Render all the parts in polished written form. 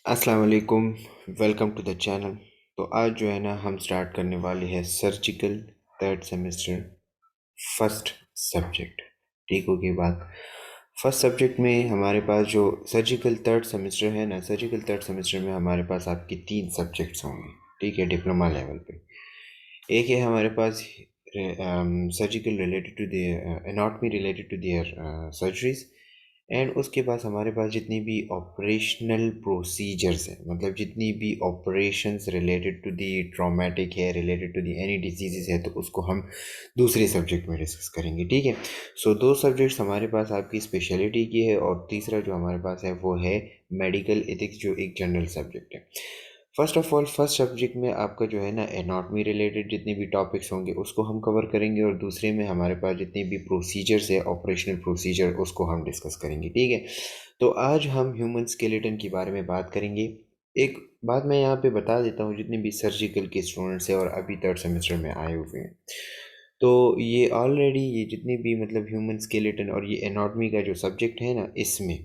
अस्सलाम वालेकुम। Welcome to the channel. तो आज जो है ना हम स्टार्ट करने वाले हैं surgical third semester first subject. ठीक होगी बात। फर्स्ट सब्जेक्ट में हमारे पास जो सर्जिकल थर्ड सेमेस्टर है ना, सर्जिकल थर्ड सेमेस्टर में हमारे पास आपकी 3 सब्जेक्ट्स होंगे। ठीक है, डिप्लोमा लेवल पे। एक है हमारे पास surgical related to their anatomy related to their surgeries. And उसके पास हमारे पास जितनी भी ऑपरेशनल प्रोसीजर्स हैं, मतलब जितनी भी operations related to the traumatic है, related to the any disease है, तो उसको हम दूसरे सब्जेक्ट में डिस्कस करेंगे। ठीक है। सो दो सब्जेक्ट्स हमारे पास आपकी स्पेशलिटी की है, और तीसरा जो हमारे पास है वो है मेडिकल एथिक्स, जो एक जनरल सब्जेक्ट है। First of all first subject में आपका जो है ना एनाटॉमी रिलेटेड जितने भी टॉपिक्स होंगे उसको हम कवर करेंगे, और दूसरे में हमारे पास जितने भी प्रोसीजर्स है, ऑपरेशनल प्रोसीजर, उसको हम डिस्कस करेंगे। ठीक है। तो आज हम ह्यूमन स्केलेटन के बारे में बात करेंगे। एक बात मैं यहाँ पे बता देता हूँ, जितने भी सर्जिकल के स्टूडेंट्स हैं और अभी थर्ड सेमेस्टर में आए हुए हैं, तो ये ऑलरेडी ये जितने भी मतलब ह्यूमन स्केलेटन और ये एनाटॉमी का जो सब्जेक्ट है ना, इसमें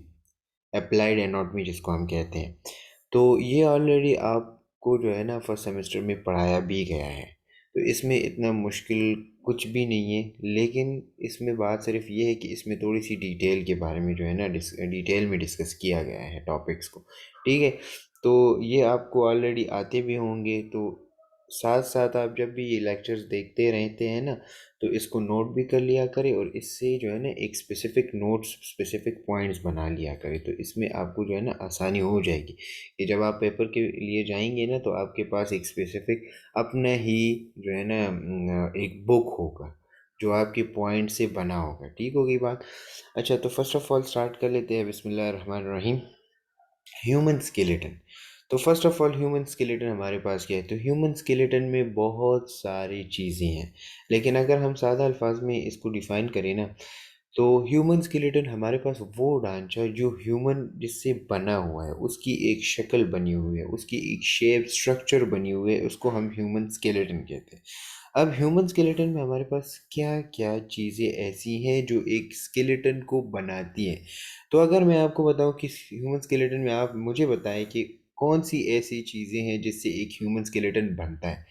अप्लाइड एनाटॉमी जिसको हम कहते हैं, तो ये ऑलरेडी आपको जो है ना फर्स्ट सेमेस्टर में पढ़ाया भी गया है। तो इसमें इतना मुश्किल कुछ भी नहीं है, लेकिन इसमें बात सिर्फ ये है कि इसमें थोड़ी सी डिटेल के बारे में जो है ना डिटेल में डिस्कस किया गया है टॉपिक्स को। ठीक है। तो ये आपको ऑलरेडी आते भी होंगे, तो साथ साथ आप जब भी ये लेक्चर्स देखते रहते हैं ना, तो इसको नोट भी कर लिया करें, और इससे जो है ना एक स्पेसिफिक नोट्स, स्पेसिफिक पॉइंट्स बना लिया करें, तो इसमें आपको जो है ना आसानी हो जाएगी कि जब आप पेपर के लिए जाएंगे ना, तो आपके पास एक स्पेसिफिक अपना ही जो है ना एक बुक होगा जो आपके पॉइंट से बना होगा। ठीक होगी बात। अच्छा, तो फर्स्ट ऑफ ऑल स्टार्ट कर लेते हैं। बिस्मिल्लाह रहमान रहीम। Human skeleton. तो first of all human skeleton हमारे पास क्या है? तो ह्यूमन स्केलेटन में बहुत सारी चीज़ें हैं, लेकिन अगर हम सादा अल्फाज में इसको डिफ़ाइन करें ना, तो ह्यूमन स्केलेटन हमारे पास वो ढांचा जो ह्यूमन जिससे बना हुआ है, उसकी एक शक्ल बनी हुई है, उसकी एक शेप स्ट्रक्चर बनी हुई है, उसको हम ह्यूमन स्केलेटन कहते हैं। अब ह्यूमन स्केलेटन में हमारे पास क्या क्या चीज़ें ऐसी हैं जो एक स्केलेटन को बनाती हैं? तो अगर मैं आपको बताऊं कि ह्यूमन स्केलेटन में, आप मुझे बताएं कि कौन सी ऐसी चीज़ें हैं जिससे एक ह्यूमन स्केलेटन बनता है।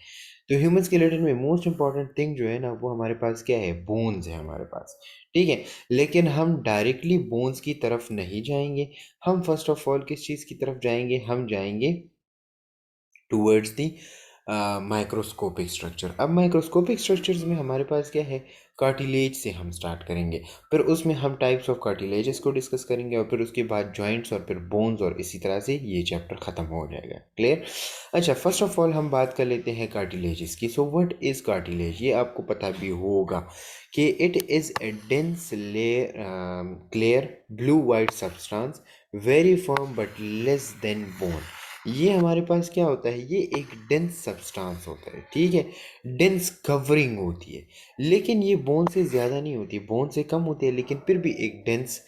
तो ह्यूमन स्केलेटन में मोस्ट इंपॉर्टेंट थिंग जो है ना, वो हमारे पास क्या है? बोन्स है हमारे पास। ठीक है। लेकिन हम डायरेक्टली बोन्स की तरफ नहीं जाएंगे। हम फर्स्ट ऑफ ऑल किस चीज़ की तरफ जाएंगे? हम जाएंगे टूवर्ड्स दी माइक्रोस्कोपिक स्ट्रक्चर। अब माइक्रोस्कोपिक स्ट्रक्चर्स में हमारे पास क्या है? कार्टिलेज से हम स्टार्ट करेंगे, फिर उसमें हम टाइप्स ऑफ कार्टिलेजेस को डिस्कस करेंगे, और फिर उसके बाद जॉइंट्स, और फिर बोन्स, और इसी तरह से ये चैप्टर ख़त्म हो जाएगा। क्लियर? अच्छा, फर्स्ट ऑफ ऑल हम बात कर लेते हैं कार्टिलेजेस की। So what is cartilage? ये आपको पता भी होगा कि it is a dense layer, clear blue white substance, very firm but less than bone. ये हमारे पास क्या होता है? ये एक डेंस सब्सटेंस होता है। ठीक है। डेंस कवरिंग होती है, लेकिन ये बोन से ज़्यादा नहीं होती, बोन से कम होती है, लेकिन फिर भी एक डेंस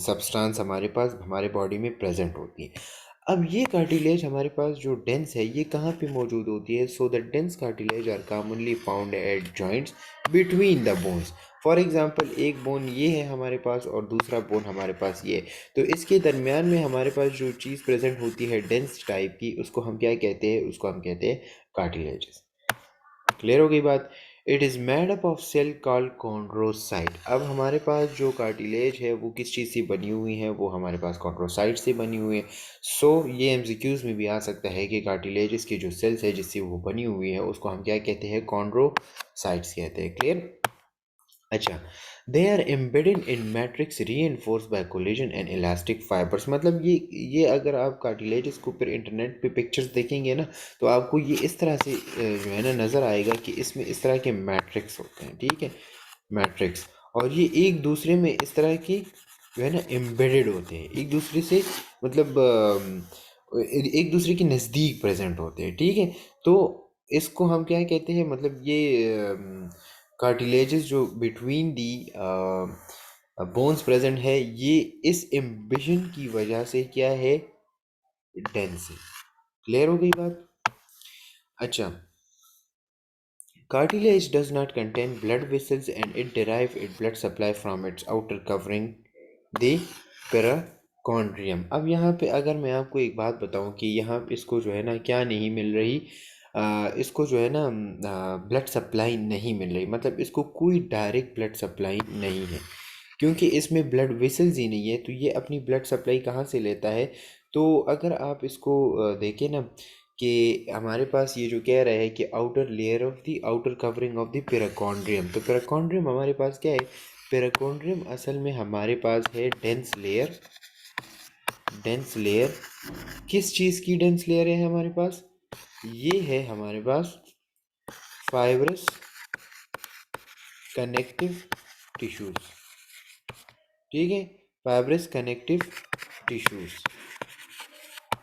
सब्सटेंस हमारे पास हमारे बॉडी में प्रेजेंट होती है। अब ये कार्टिलेज हमारे पास जो डेंस है, ये कहाँ पे मौजूद होती है? So the dense cartilage are commonly found at joints between the bones. For example, एक बोन ये है हमारे पास, और दूसरा बोन हमारे पास ये है। तो इसके दरमियान में हमारे पास जो चीज़ प्रेजेंट होती है डेंस टाइप की, उसको हम क्या कहते हैं? उसको हम कहते हैं कार्टिलेजेस। क्लियर हो गई बात? It is made up of cell called chondrocyte. अब हमारे पास जो कार्टिलेज है वो किस चीज़ से बनी हुई है? वो हमारे पास कॉन्ड्रोसाइट से बनी हुई है। सो ये एमसीक्यूज़ में भी आ सकता है कि कार्टिलेजेस के जो सेल्स है जिससे वो बनी हुई है, उसको हम क्या कहते हैं? कॉन्ड्रोसाइट्स कहते हैं। क्लियर? अच्छा, they are embedded in matrix reinforce by collagen and elastic fibres. मतलब ये अगर आप कार्टिलेजेस को फिर इंटरनेट पे पिक्चर्स देखेंगे ना, तो आपको ये इस तरह से जो है ना नज़र आएगा कि इसमें इस तरह के मैट्रिक्स होते हैं। ठीक है। मैट्रिक्स, और ये एक दूसरे में इस तरह की जो है ना एम्बेडेड होते हैं, एक दूसरे से, मतलब एक दूसरे के नज़दीक प्रेजेंट होते हैं। ठीक है। तो इसको हम क्या कहते हैं? मतलब ये कार्टिलेजेस जो बिटवीन दी बोन्स प्रेजेंट है, ये इस एम्बिशन की वजह से क्या है? डेंस है। क्लियर हो गई बात? अच्छा, cartilage does not contain blood vessels, and it derives its blood supply from its outer covering, the कॉन्ड्रियम। अब यहाँ पे अगर मैं आपको एक बात बताऊँ कि यहाँ पे इसको जो है ना क्या नहीं मिल रही, इसको जो है ना ब्लड सप्लाई नहीं मिल रही, मतलब इसको कोई डायरेक्ट ब्लड सप्लाई नहीं है, क्योंकि इसमें ब्लड वेसल्स ही नहीं है, तो ये अपनी ब्लड सप्लाई कहाँ से लेता है। तो अगर आप इसको देखें ना कि हमारे पास ये जो कह रहा है कि outer layer of the outer covering of the perichondrium, तो पेराकॉन्ड्रियम हमारे पास क्या है, पेराकॉन्ड्रियम असल में हमारे पास है डेंस लेयर। डेंस लेयर किस चीज़ की डेंस लेयर है हमारे पास, ये है हमारे पास फाइब्रस कनेक्टिव टिश्यूज। ठीक है, फाइब्रस कनेक्टिव टिश्यूज।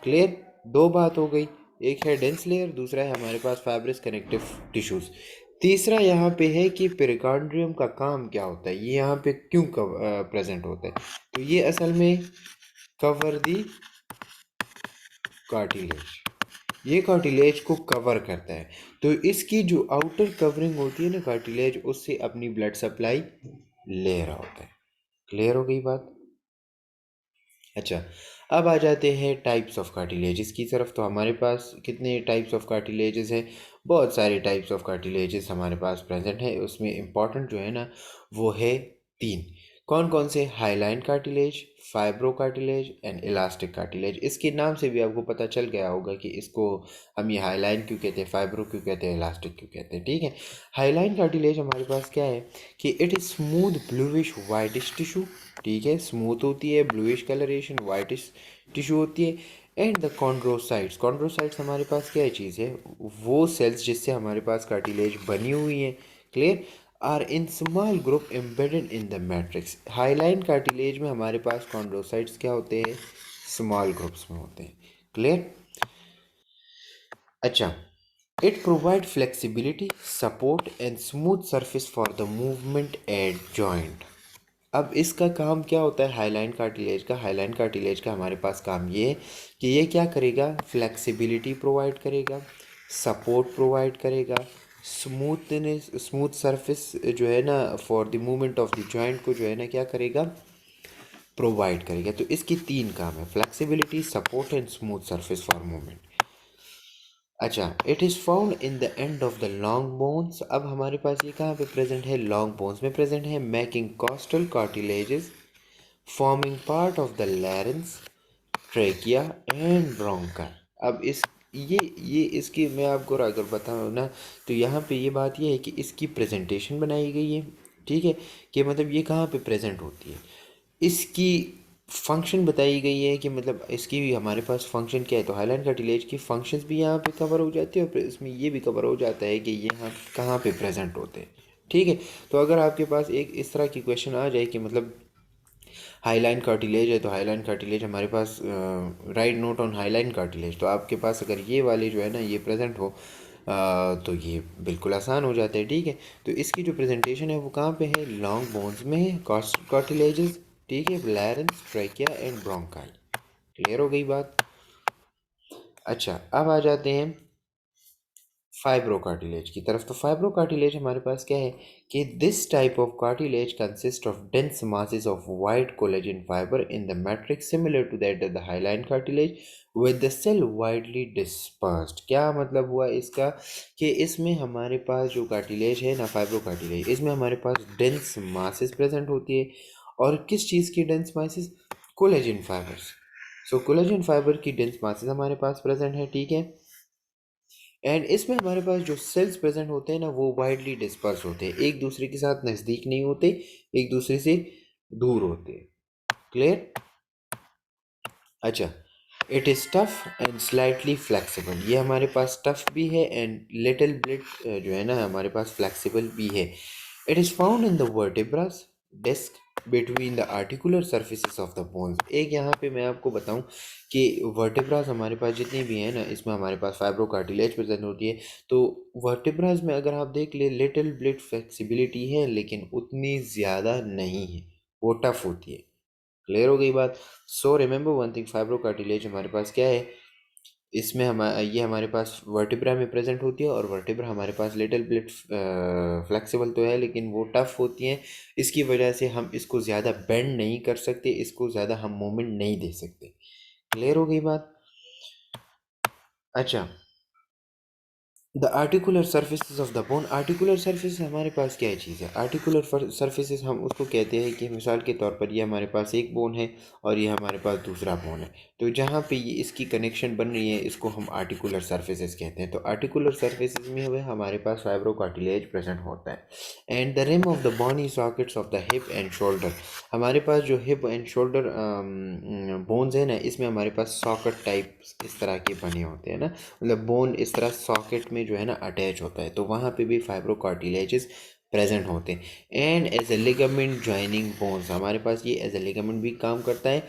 क्लियर, दो बात हो गई, एक है डेंस लेयर, दूसरा है हमारे पास फाइब्रस कनेक्टिव टिश्यूज। तीसरा यहाँ पे है कि पेरिकार्डियम का काम क्या होता है, ये यहाँ पे क्यों प्रेजेंट होता है। तो ये असल में कवर दी कार्टिलेज, ये कार्टिलेज को कवर करता है। तो इसकी जो आउटर कवरिंग होती है ना कार्टिलेज, उससे अपनी ब्लड सप्लाई ले रहा होता है। क्लियर हो गई बात। अच्छा, अब आ जाते हैं टाइप्स ऑफ कार्टिलेजेस की तरफ। तो हमारे पास कितने टाइप्स ऑफ कार्टिलेजेस हैं, बहुत सारे टाइप्स ऑफ कार्टिलेजेस हमारे पास प्रेजेंट है। उसमें इम्पॉर्टेंट जो है ना वो है तीन। कौन कौन से, hyaline cartilage, fibro cartilage and elastic cartilage. इसके नाम से भी आपको पता चल गया होगा कि इसको हम ये हाइलाइन क्यों कहते हैं, फाइब्रो क्यों कहते हैं, इलास्टिक क्यों कहते हैं। ठीक है, हाइलाइन कार्टिलेज हमारे पास क्या है कि it is smooth bluish whitish tissue. ठीक है, स्मूथ होती है, ब्लूइश कलरेशन, वाइटिश टिश्यू होती है। एंड द कॉन्ड्रोसाइट्स, कॉन्ड्रोसाइट्स हमारे पास क्या चीज़ है, वो सेल्स जिससे हमारे पास कार्टिलेज बनी हुई है। Clear, are in small group embedded in the matrix. Hyaline cartilage में हमारे पास कॉन्ड्रोसाइट्स क्या होते हैं, स्मॉल ग्रुप्स में होते हैं। क्लियर। अच्छा, it provide flexibility, support and smooth surface for the movement at joint. अब इसका काम क्या होता है हाइलाइन कार्टिलेज का, हाइलाइन कार्टिलेज का हमारे पास काम ये है कि ये क्या करेगा, फ्लेक्सिबिलिटी प्रोवाइड करेगा, सपोर्ट प्रोवाइड करेगा, स्मूथनेस, स्मूथ सरफेस जो है ना for the movement of the joint को जो है ना क्या करेगा, प्रोवाइड करेगा। तो इसकी तीन काम है, flexibility, support and smooth surface for movement. अच्छा, it is found in the end of the long bones. अब हमारे पास ये कहाँ पे प्रेजेंट है, लॉन्ग बोन्स में प्रेजेंट है, making costal cartilages forming part of the larynx, trachea and bronchi. अब इस ये इसकी मैं आपको अगर बताऊँ ना, तो यहाँ पे ये बात ये है कि इसकी प्रेजेंटेशन बनाई गई है। ठीक है, कि मतलब ये कहाँ पे प्रेजेंट होती है, इसकी फंक्शन बताई गई है कि मतलब इसकी भी हमारे पास फंक्शन क्या है। तो हाइलाइन कार्टिलेज की फंक्शंस भी यहाँ पे कवर हो जाती है और इसमें ये भी कवर हो जाता है कि ये यहाँ कहाँ पे प्रेजेंट होते हैं। ठीक है, तो अगर आपके पास एक इस तरह की क्वेश्चन आ जाए कि मतलब हाईलाइन कार्टिलेज है, तो हाईलाइन कार्टिलेज हमारे पास, write note on hyaline cartilage, तो आपके पास अगर ये वाले जो है ना ये प्रेजेंट हो तो ये बिल्कुल आसान हो जाता है। ठीक है, तो इसकी जो प्रेजेंटेशन है वो कहाँ पे है, लॉन्ग बोन्स में है, कार्टिलेजेस। ठीक है, लैरेंस, ट्रैकिया एंड ब्रोंकाई। क्लियर हो गई बात। अच्छा, अब आ जाते हैं फाइब्रो कार्टिलेज की तरफ। तो फाइब्रो कार्टिलेज हमारे पास क्या है कि this type of cartilage consist of dense masses of white collagen fibre in the matrix similar to that of the hyaline cartilage with the cell widely dispersed. क्या मतलब हुआ इसका कि इसमें हमारे पास जो कार्टिलेज है ना, फाइब्रो कार्टिलेज, इसमें हमारे पास डेंस masses प्रेजेंट होती है। और किस चीज़ की डेंस masses, कोलेजन फाइबर्स। सो कोलेजन फाइबर की डेंस masses हमारे पास प्रेजेंट है। ठीक है, एंड इसमें हमारे पास जो सेल्स प्रेजेंट होते हैं ना वो वाइडली डिस्पर्स होते हैं, एक दूसरे के साथ नज़दीक नहीं होते, एक दूसरे से दूर होते हैं। क्लियर। अच्छा, it is tough and slightly flexible, ये हमारे पास टफ भी है एंड लिटिल बिट जो है ना हमारे पास फ्लेक्सिबल भी है। It is found in the vertebras disc between the articular surfaces of the bones. एक यहाँ पे मैं आपको बताऊं कि वर्टिब्रास हमारे पास जितने भी हैं ना, इसमें हमारे पास फाइब्रो कार्टिलेज प्रेजेंट होती है। तो वर्टिब्रास में अगर आप देख ले, लिटिल बिट फ्लेक्सिबिलिटी है लेकिन उतनी ज़्यादा नहीं है, वो टफ होती है। क्लियर हो गई बात। So remember one thing, fibro cartilage हमारे पास क्या है, इसमें ये हमारे पास वर्टिब्रा में प्रेजेंट होती है, और वर्टिब्रा हमारे पास लिटिल बिट फ्लेक्सिबल तो है लेकिन वो टफ होती हैं। इसकी वजह से हम इसको ज़्यादा बेंड नहीं कर सकते, इसको ज़्यादा हम मूवमेंट नहीं दे सकते। क्लियर हो गई बात? अच्छा, the articular surfaces of the bone. Articular surface हमारे पास क्या चीज़ है? आर्टिकुलर सर्फेसिस हम उसको कहते हैं कि मिसाल के तौर पर ये हमारे पास एक बोन है और ये हमारे पास दूसरा बोन है, तो जहाँ पे ये इसकी कनेक्शन बन रही है इसको हम आर्टिकुलर सर्फेसिस कहते हैं। तो आर्टिकुलर सर्फेसिस में हुए हमारे पास फाइब्रो कार्टिलेज प्रेजेंट होता है। And the rim of the bony sockets of the hip and shoulder. हमारे पास जो हिप एंड शोल्डर बोन्स है ना, इसमें हमारे पास सॉकेट टाइप इस तरह के बने होते हैं ना, मतलब बोन इस तरह सॉकेट में जो है ना अटैच होता है, तो वहाँ पे भी फाइब्रोकार्टिलेजेस प्रेजेंट होते हैं। And as a ligament joining bones, हमारे पास ये एज ए लिगामेंट भी काम करता है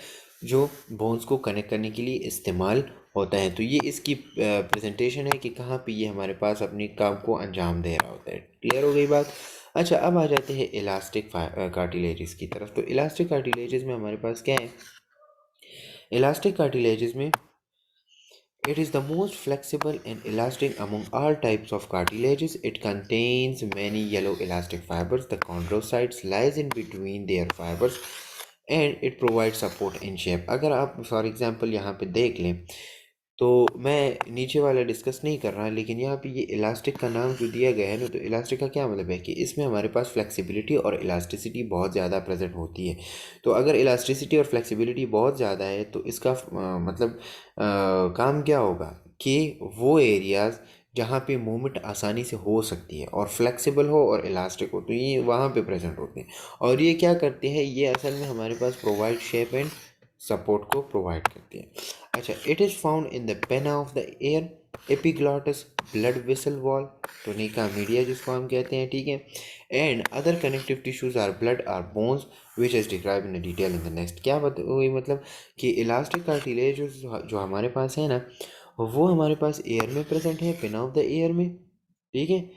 जो बोन्स को कनेक्ट करने के लिए इस्तेमाल होता है। तो ये इसकी प्रेजेंटेशन है कि कहाँ पे ये हमारे पास अपने काम को अंजाम दे रहा होता है। क्लियर हो गई बात? अच्छा, अब आ जाते हैं इलास्टिक कार्टिलेजेस की तरफ। तो इलास्टिक कार्टिलेजेस में हमारे पास क्या है? इलास्टिक कार्टिलेजेस में it is the most flexible and elastic among all types of cartilages. It contains many yellow elastic fibers. The chondrocytes lies in between their fibers and it provides support in shape. अगर आप for example यहाँ पे देख लें, तो मैं नीचे वाला डिस्कस नहीं कर रहा, लेकिन यहाँ पे ये इलास्टिक का नाम जो दिया गया है ना, तो इलास्टिक का क्या मतलब है कि इसमें हमारे पास फ्लेक्सिबिलिटी और इलास्टिसिटी बहुत ज़्यादा प्रेजेंट होती है। तो अगर इलास्टिसिटी और फ्लेक्सिबिलिटी बहुत ज़्यादा है तो इसका मतलब काम क्या होगा कि वो एरियाज़ जहाँ पे मूवमेंट आसानी से हो सकती है और फ्लेक्सिबल हो और इलास्टिक हो, तो ये वहाँ पे प्रेजेंट होते हैं। और ये क्या करते हैं? ये असल में हमारे पास प्रोवाइड शेप एंड सपोर्ट को प्रोवाइड करते हैं। अच्छा, it is found in the pinna of the ear, epiglottis, blood vessel wall, tunica media जिसको हम कहते हैं, ठीक है। And other connective tissues are blood are bones which is describe in detail in the next. क्या वही मतलब कि इलास्टिक कार्टिलेज जो हमारे पास है ना, वो हमारे पास एयर में प्रेजेंट है, पेना ऑफ द एयर में, ठीक है।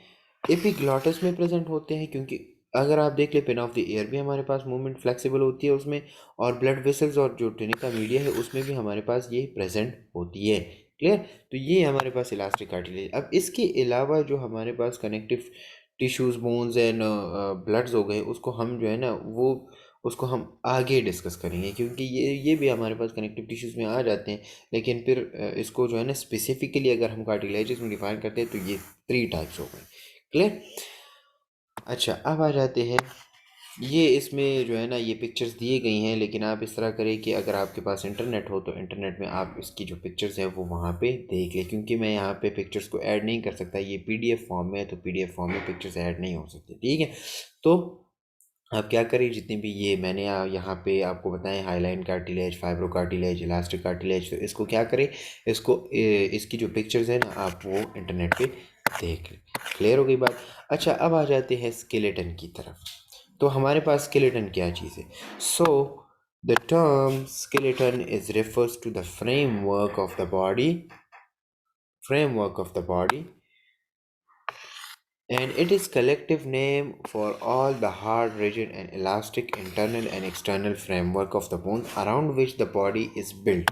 एपिग्लॉटस में प्रेजेंट होते हैं, क्योंकि अगर आप देख ले पेन ऑफ द ईयर भी हमारे पास मूवमेंट फ्लेक्सिबल होती है उसमें, और ब्लड वेसल्स और जो टुनिका मीडिया है उसमें भी हमारे पास ये प्रेजेंट होती है। क्लियर? तो ये हमारे पास इलास्टिक कार्टिलेज। अब इसके अलावा जो हमारे पास connective tissues, bones and bloods हो गए, उसको हम जो है ना वो उसको हम आगे डिस्कस करेंगे, क्योंकि ये भी हमारे पास कनेक्टिव टिश्यूज में आ जाते हैं। लेकिन फिर इसको जो है ना स्पेसिफिकली अगर हम कार्टिलेजेस में डिफाइन करते हैं तो ये 3 टाइप्स हो गए। क्लियर? अच्छा, अब आ जाते हैं, ये इसमें जो है ना ये पिक्चर्स दिए गई हैं, लेकिन आप इस तरह करें कि अगर आपके पास इंटरनेट हो तो इंटरनेट में आप इसकी जो पिक्चर्स हैं वो वहाँ पे देख लें, क्योंकि मैं यहाँ पे पिक्चर्स को ऐड नहीं कर सकता, ये पीडीएफ फॉर्म में है, तो पीडीएफ फॉर्म में पिक्चर्स ऐड नहीं हो सकती, ठीक है। तो आप क्या करें, जितनी भी ये मैंने यहाँ पे आपको बताएं, highline cartilage, fibro cartilage, elastic cartilage, तो इसको क्या करें, इसको इसकी जो पिक्चर्स हैं ना आप वो इंटरनेट पे देख लें। क्लियर हो गई बात? अच्छा, अब आ जाते हैं स्केलेटन की तरफ। तो हमारे पास स्केलेटन क्या चीज़ है? So the term skeleton is refers to the framework of the body, and it is collective name for all the hard, rigid and elastic internal and external framework of the bone around which the body is built.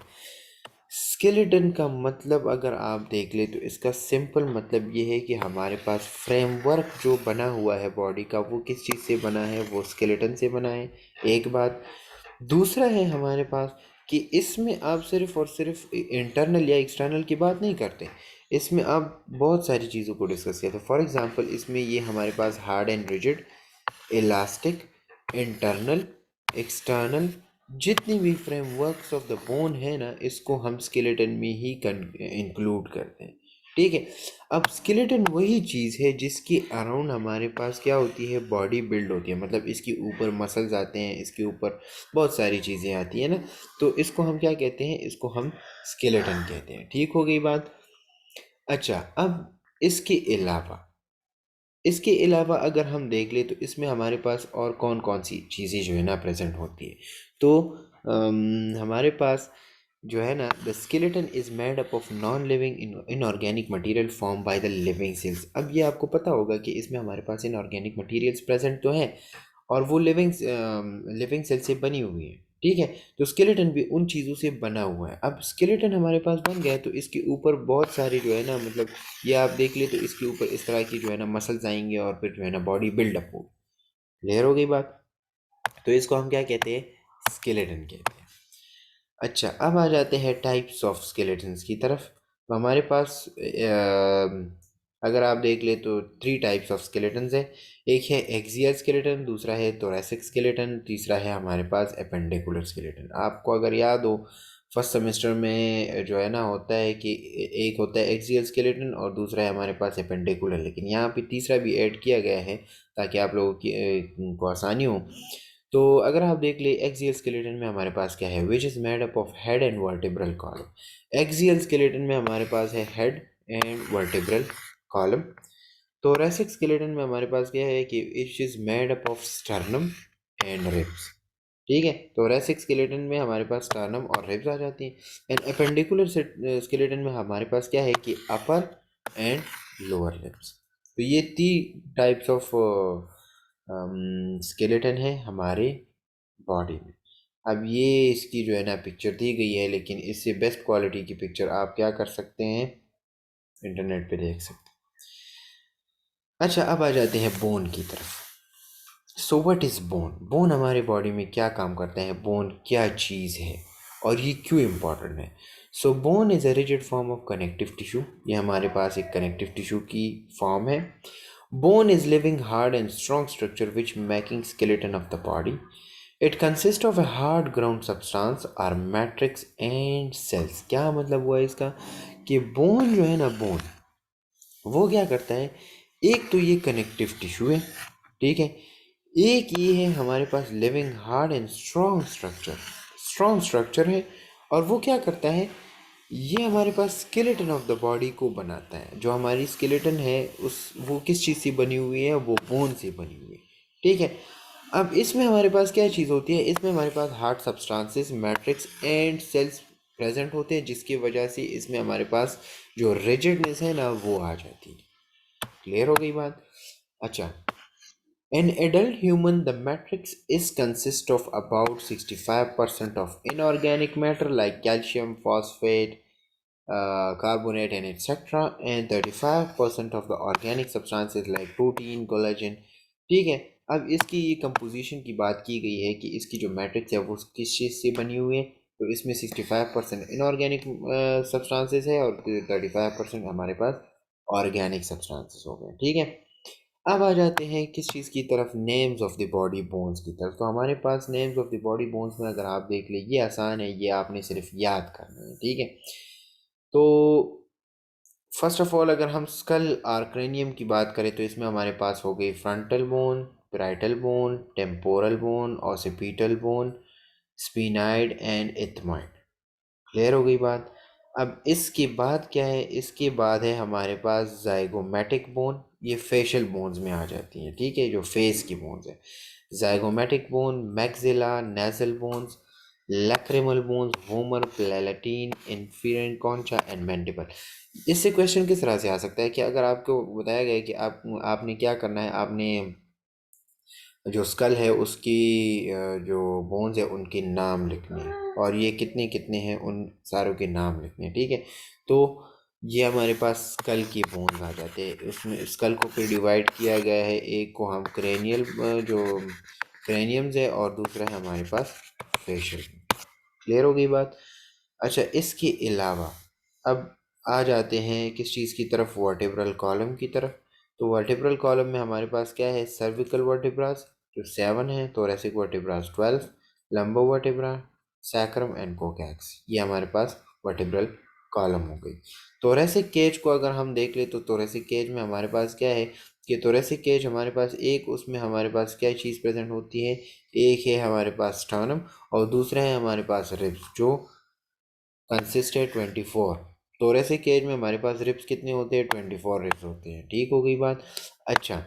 Skeleton का मतलब अगर आप देख ले तो इसका simple मतलब ये है कि हमारे पास फ्रेमवर्क जो बना हुआ है बॉडी का, वो किस चीज़ से बना है? वो स्केलेटन से बना है, एक बात। दूसरा है हमारे पास कि इसमें आप सिर्फ और सिर्फ इंटरनल या एक्सटर्नल की बात नहीं करते, इसमें आप बहुत सारी चीज़ों को डिस्कस किया था। फॉर एग्जांपल इसमें ये हमारे पास hard and rigid, elastic, internal, external, जितनी भी फ्रेमवर्क्स ऑफ द बोन है ना, इसको हम स्केलेटन में ही इंक्लूड करते हैं, ठीक है। अब स्केलेटन वही चीज़ है जिसके अराउंड हमारे पास क्या होती है? बॉडी बिल्ड होती है, मतलब इसके ऊपर मसल्स आते हैं, इसके ऊपर बहुत सारी चीज़ें आती है ना, तो इसको हम क्या कहते हैं? इसको हम स्केलेटन कहते हैं। ठीक हो गई बात? अच्छा, अब इसके अलावा अगर हम देख लें तो इसमें हमारे पास और कौन कौन सी चीज़ें जो है ना प्रेजेंट होती है। तो हमारे पास जो है ना, the skeleton is made up of non living inorganic material form by the living cells. अब ये आपको पता होगा कि इसमें हमारे पास इनऑर्गेनिक मटेरियल्स प्रेजेंट तो हैं, और वो लिविंग सेल से बनी हुई है, ठीक है। तो स्केलेटन भी उन चीज़ों से बना हुआ है। अब स्केलेटन हमारे पास बन गया तो इसके ऊपर बहुत सारी जो है ना, मतलब ये आप देख ले तो इसके ऊपर इस तरह की जो है ना मसल्स आएंगे और फिर जो है ना बॉडी बिल्डअप होगी। क्लियर हो गई बात। तो इसको हम क्या कहते हैं, स्केलेटन कहते हैं। अच्छा, अब आ जाते हैं टाइप्स ऑफ स्केलेटन्स की तरफ। तो हमारे पास अगर आप देख ले तो 3 टाइप्स ऑफ स्केलेटन्स है। एक है एक्सियल स्केलेटन, दूसरा है थोरैसिक स्केलेटन, तीसरा है हमारे पास एपेंडिकुलर स्केलेटन। आपको अगर याद हो फर्स्ट सेमेस्टर में जो है ना होता है कि एक होता है एक्सियल स्केलेटन और दूसरा है हमारे पास एपेंडिकुलर, लेकिन यहाँ पे तीसरा भी ऐड किया गया है ताकि आप लोगों की को आसानी हो। तो अगर आप देख ले एक्सियल स्केलेटन में हमारे पास क्या है, which is made up of head and vertebral column. Axial skeleton में हमारे पास है head and vertebral column. Thoracic skeleton में हमारे पास क्या है कि it is made up of sternum and ribs. ठीक है, थोरैसिक स्केलेटन में हमारे पास स्टर्नम और रिब्स आ जाती हैं। एंड एपेंडिकुलर स्केलेटन में हमारे पास क्या है कि अपर एंड लोअर लिब्स। तो ये 3 टाइप्स ऑफ स्केलेटन है हमारे बॉडी में। अब ये इसकी जो है ना पिक्चर दी गई है, लेकिन इससे बेस्ट क्वालिटी की पिक्चर आप क्या कर सकते हैं, इंटरनेट पे देख सकते हैं। अच्छा, अब आ जाते हैं बोन की तरफ। So what is bone. Bone हमारे बॉडी में क्या काम करता है, बोन क्या चीज़ है और ये क्यों इम्पोर्टेंट है। So bone is a rigid form of connective tissue. ये हमारे पास एक कनेक्टिव टिश्यू की फॉर्म है। Bone is living hard and strong structure which making skeleton of the body. It consists of a hard ground substance or matrix and cells. क्या मतलब हुआ इसका कि बोन जो है ना, बोन वो क्या करता है, एक तो ये कनेक्टिव टिश्यू है, ठीक है। एक ये है हमारे पास living hard and strong structure, strong structure है। और वो क्या करता है, ये हमारे पास स्केलेटन ऑफ द बॉडी को बनाता है। जो हमारी स्केलेटन है उस वो किस चीज़ से बनी हुई है, वो बोन से बनी हुई है, ठीक है। अब इसमें हमारे पास क्या चीज़ होती है, इसमें हमारे पास hard substances, matrix and cells present होते हैं, जिसकी वजह से इसमें हमारे पास जो रिजिडनेस है ना वो आ जाती है। क्लियर हो गई बात। अच्छा, in adult human, the matrix is consist of about 65% of inorganic matter like calcium, phosphate, carbonate, and etc. And 35% of the organic substances like protein, collagen. ठीक है। अब इसकी ये कंपोजिशन की बात की गई है कि इसकी जो मैट्रिक्स है वो किस चीज़ से बनी हुई है। तो इसमें 65% इनऑर्गेनिक सब्सटेंसेस है और 35% हमारे पास ऑर्गेनिक सब्सटेंसेस हो गए, ठीक है। अब आ जाते हैं किस चीज़ की तरफ, names of the body bones की तरफ। तो हमारे पास names of the body bones में अगर आप देख ले, ये आसान है, ये आपने सिर्फ याद करना है, ठीक है। तो फर्स्ट ऑफ ऑल अगर हम स्कल और क्रेनियम की बात करें तो इसमें हमारे पास हो गई frontal bone, parietal bone, temporal bone, occipital bone, sphenoid and ethmoid. Clear हो गई बात। अब इसके बाद क्या है, इसके बाद है हमारे पास जाइगोमेटिक बोन। ये फेशियल बोन्स में आ जाती हैं, ठीक है, जो फेस की बोन्स है। Zygomatic bone, maxilla, nasal bones, lacrimal bones, vomer, palatine, inferior concha and mandible. इससे क्वेश्चन किस तरह से आ सकता है कि अगर आपको बताया गया है कि आपने क्या करना है, आपने जो स्कल है उसकी जो बोन्स है उनके नाम लिखने हैं और ये कितने कितने हैं उन सारों के नाम लिखने हैं, ठीक है। तो ये हमारे पास स्कल की बोन्स आ जाते हैं। उसमें स्कल को फिर डिवाइड किया गया है, एक को हम क्रेनियल जो क्रेनियम्स है और दूसरा है हमारे पास फेशियल। क्लियर हो गई बात। अच्छा, इसके अलावा अब आ जाते हैं किस चीज़ की तरफ, वर्टेब्रल कॉलम की तरफ। तो वर्टेब्रल कॉलम में हमारे पास क्या है, सर्विकल वर्टेब्रास जो 7 है, थोरैसिक वर्टेब्रास 12, लंबो वर्टेब्रा, सैक्रम एंड कोकैक्स। ये हमारे पास वर्टेब्रल कॉलम हो गई। थोरैसिक केज को अगर हम देख ले तो थोरैसिक केज में हमारे पास क्या है कि थोरैसिक केज हमारे पास एक, उसमें हमारे पास क्या चीज़ प्रेजेंट होती है, एक है हमारे पास स्टर्नम और दूसरा है हमारे पास रिब्स जो कंसिस्ट है 24। थोरैसिक केज में हमारे पास रिब्स कितने होते हैं, 24 रिब्स होते हैं, ठीक हो गई बात। अच्छा,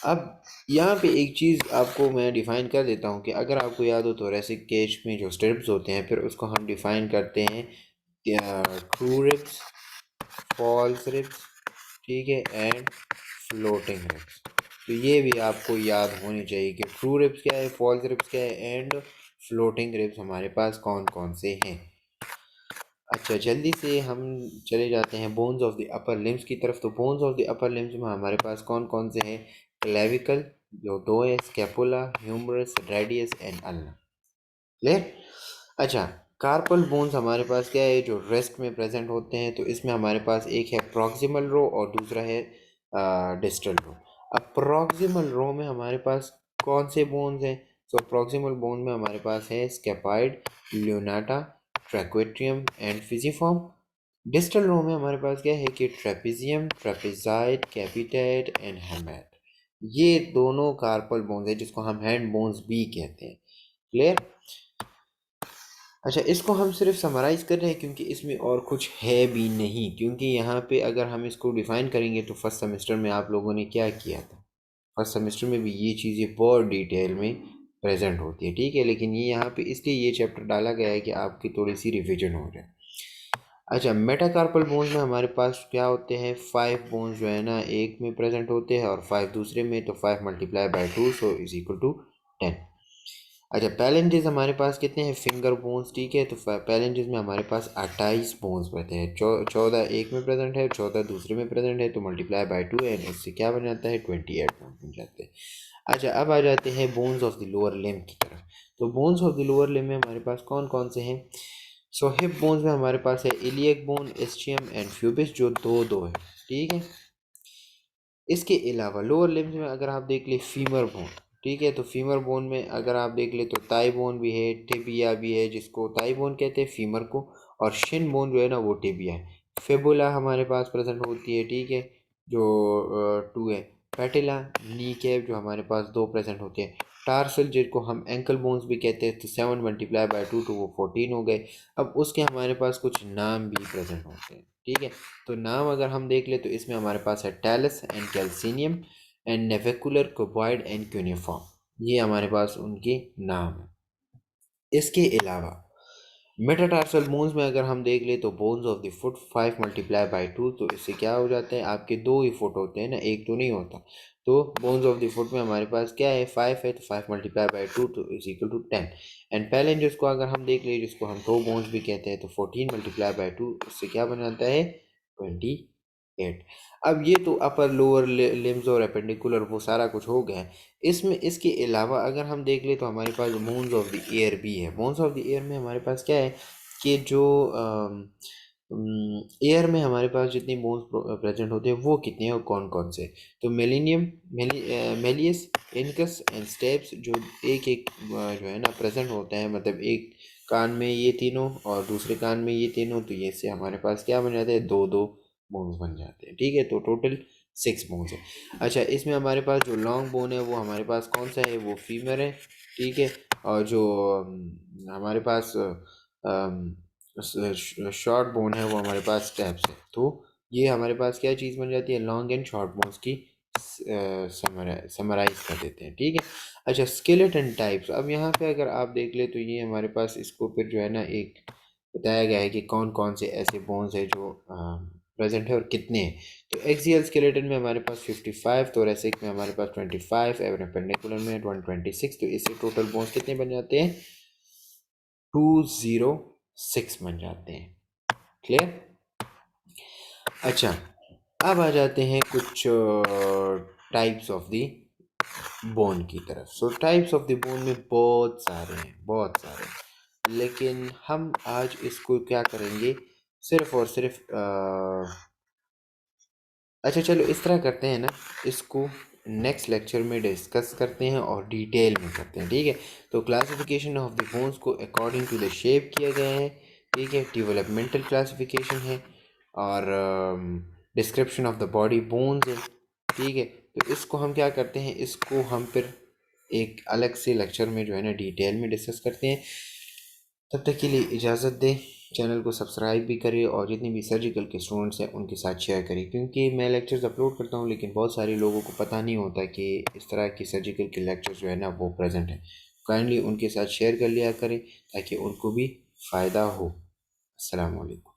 अब यहाँ पे एक चीज़ आपको मैं डिफ़ाइन कर देता हूँ कि अगर आपको याद हो थोरैसिक केज में जो स्ट्रिप्स होते हैं फिर उसको हम डिफ़ाइन करते हैं ट्रू रिब्स, फॉल्स रिब्स, ठीक है, एंड फ्लोटिंग रिब्स। तो ये भी आपको याद होनी चाहिए कि ट्रू रिब्स क्या है, फॉल्स रिब्स क्या है, एंड फ्लोटिंग रिब्स हमारे पास कौन कौन से हैं। अच्छा, जल्दी से हम चले जाते हैं bones of the upper limbs की तरफ। तो bones of the upper limbs में हमारे पास कौन कौन से हैं? क्लेविकल जो 2 है, scapula, humerus, radius and ulna. Clear? अच्छा, कार्पल बोन्स हमारे पास क्या है जो रेस्ट में प्रेजेंट होते हैं? तो इसमें हमारे पास एक है प्रॉक्सिमल रो और दूसरा है डिस्टल रो। अब प्रॉक्सिमल रो में हमारे पास कौन से बोन्स हैं? तो प्रॉक्सिमल बोन में हमारे पास है स्केपाइड, ल्यूनाटा, ट्रैक्वेट्रियम एंड फिजिफॉर्म। डिस्टल रो में हमारे पास क्या है कि ट्रेपेजियम, ट्रेपेजाइड, कैपिटेट एंड हेमेट। ये दोनों कार्पल बोन्स हैं जिसको हम हैंड बोन्स भी कहते हैं। क्लियर? अच्छा, इसको हम सिर्फ समराइज़ कर रहे हैं क्योंकि इसमें और कुछ है भी नहीं, क्योंकि यहाँ पे अगर हम इसको डिफ़ाइन करेंगे तो फर्स्ट सेमेस्टर में आप लोगों ने क्या किया था? फर्स्ट सेमेस्टर में भी ये चीज़ें बहुत डिटेल में प्रेजेंट होती है, ठीक है, लेकिन ये यहाँ पे इसलिए ये चैप्टर डाला गया है कि आपकी थोड़ी सी रिविजन हो जाए। अच्छा, मेटाकार्पल बोन्स में हमारे पास क्या होते हैं? 5 बोन्स जो है ना एक में प्रेजेंट होते हैं और 5 दूसरे में, तो 5 multiply by 2 so is equal to 10। अच्छा, पैलेंजेस हमारे पास कितने हैं? फिंगर बोन्स, ठीक है, तो पैलेंजेस में हमारे पास 28 बोन्स रहते हैं। 14 एक में प्रेजेंट है, 14 दूसरे में प्रेजेंट है, तो मल्टीप्लाई बाई 2 एंड इससे क्या बन जाता है? 28 बोन्स बन जाते हैं। अच्छा, अब आ जाते हैं bones of the lower limb की तरफ। तो bones of the lower limb में हमारे पास कौन कौन से हैं? सो हिप बोन्स में हमारे पास है इलियक बोन, एस्चियम एंड फ्यूबिस जो दो दो है, ठीक है। इसके अलावा लोअर लिम्स में अगर आप देख ले फीमर बोन, ठीक है, तो फीमर बोन में अगर आप देख ले तो ताई बोन भी है, टिबिया भी है जिसको ताई बोन कहते हैं फीमर को, और शिन बोन जो है ना वो टिबिया है। फेबुला हमारे पास प्रेजेंट होती है, ठीक है, जो 2 है। पैटिला, नी कैप जो हमारे पास 2 प्रेजेंट होते हैं। टार्सल जिसको हम एंकल बोन्स भी कहते हैं, तो 7 मल्टीप्लाई बाई 2 तो वो 14 हो गए। अब उसके हमारे पास कुछ नाम भी प्रेजेंट होते हैं, ठीक है। तो नाम अगर हम देख ले तो इसमें हमारे पास है talus and calcaneum and navicular cuboid and cuneiform. ये हमारे पास उनके नाम है। इसके अलावा मेटाटार्सल बोन्स में अगर हम देख ले तो bones of the foot 5 multiply by 2, तो इससे क्या हो जाता है? आपके 2 ही फुट होते हैं ना, एक तो नहीं होता। तो बोन्स ऑफ द फुट में हमारे पास क्या है? 5 है, तो 5 मल्टीप्लाई बाई 2 तो इज इक्वल टू 10। एंड पैलेंजेस को अगर हम देख ले जिसको हम टो बोन्स भी कहते हैं, तो 14 मल्टीप्लाई बाई 2 इससे क्या बन जाता है? 28। अब ये तो अपर लोअर लिम्स और एपेंडिकुलर वो सारा कुछ हो गया है। इसमें इसके अलावा अगर हम देख ले तो हमारे पास बोन्स ऑफ द ईयर भी है। बोन्स ऑफ द ईयर में हमारे पास क्या है कि जो एयर में हमारे पास जितनी बोन्स प्रेजेंट होते हैं वो कितने हैं और कौन कौन से? तो millennium, Méliès, incus and steps जो एक एक जो है ना प्रेजेंट होते हैं, मतलब एक कान में ये तीनों और दूसरे कान में ये तीनों, तो ये से हमारे पास क्या बन जाते हैं? 2 2 बोन्स बन जाते हैं, ठीक है, तो टोटल 6 बोन्स है। अच्छा, इसमें हमारे पास जो लॉन्ग बोन है वो हमारे पास कौन सा है? वो फीमर है, ठीक है। और जो हमारे पास शॉर्ट बोन है वो हमारे पास स्टेप्स है। तो ये हमारे पास क्या चीज़ बन जाती है? लॉन्ग एंड शॉर्ट बोन्स की समराइज कर देते हैं, ठीक है। अच्छा, स्केलेटन टाइप्स, अब यहाँ पे अगर आप देख ले तो ये हमारे पास इसको फिर जो है ना एक बताया गया है कि कौन कौन से ऐसे बोन्स है जो प्रेजेंट है और कितने हैं। तो एक्सियल स्केलेटन में हमारे पास 55, थोरेसिक में हमारे पास 25, एपेंडिकुलर में 126, तो इससे टोटल बोन्स कितने बन जाते हैं? 206 बन जाते हैं। क्लियर? अच्छा, अब आ जाते हैं कुछ टाइप्स ऑफ द बोन की तरफ। सो टाइप्स ऑफ द बोन में बहुत सारे हैं, बहुत सारे, लेकिन हम आज इसको क्या करेंगे? सिर्फ और सिर्फ अच्छा चलो इस तरह करते हैं ना, इसको नेक्स्ट लेक्चर में डिस्कस करते हैं और डिटेल में करते हैं, ठीक है। तो क्लासिफिकेशन ऑफ द बोन्स को अकॉर्डिंग टू द शेप किया गया है, ठीक है, डेवलपमेंटल क्लासिफिकेशन है, और description of the body bones है, ठीक है। तो इसको हम क्या करते हैं? इसको हम फिर एक अलग से लेक्चर में जो है ना डिटेल में डिस्कस करते हैं। तब तक के लिए इजाज़त दें, चैनल को सब्सक्राइब भी करें और जितने भी सर्जिकल के स्टूडेंट्स हैं उनके साथ शेयर करें, क्योंकि मैं लेक्चर्स अपलोड करता हूं लेकिन बहुत सारे लोगों को पता नहीं होता कि इस तरह की सर्जिकल के लेक्चर्स जो है ना वो प्रेजेंट हैं। काइंडली उनके साथ शेयर कर लिया करें ताकि उनको भी फ़ायदा हो। अस्सलाम वालेकुम।